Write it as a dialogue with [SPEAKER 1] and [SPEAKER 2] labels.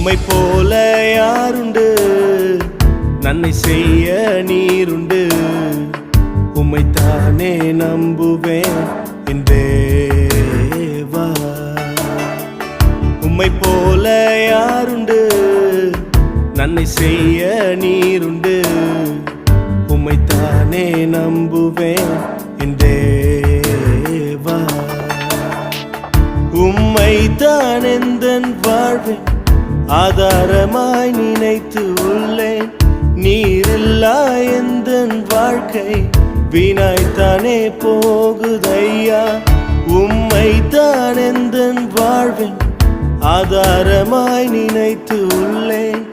[SPEAKER 1] உம்மை போல யாருண்டு, நன்மை செய்ய நீருண்டு. உம்மைத்தானே நம்புவேன் என் தேவா. உம்மை போல யாருண்டு, நன்மை செய்ய நீருண்டு. உம்மைத்தானே நம்புவேன் என் தேவா. உம்மைத்தான் எந்தன் வாழ்வேன் ஆதாரமாய் நினைத்து உள்ளேன். நீரில்லா எந்தன் வாழ்க்கை வீணாய்த்தானே போகுதையா. உம்மைத்தான் எந்தன் வாழ்வேன் ஆதாரமாய் நினைத்து உள்ளேன்.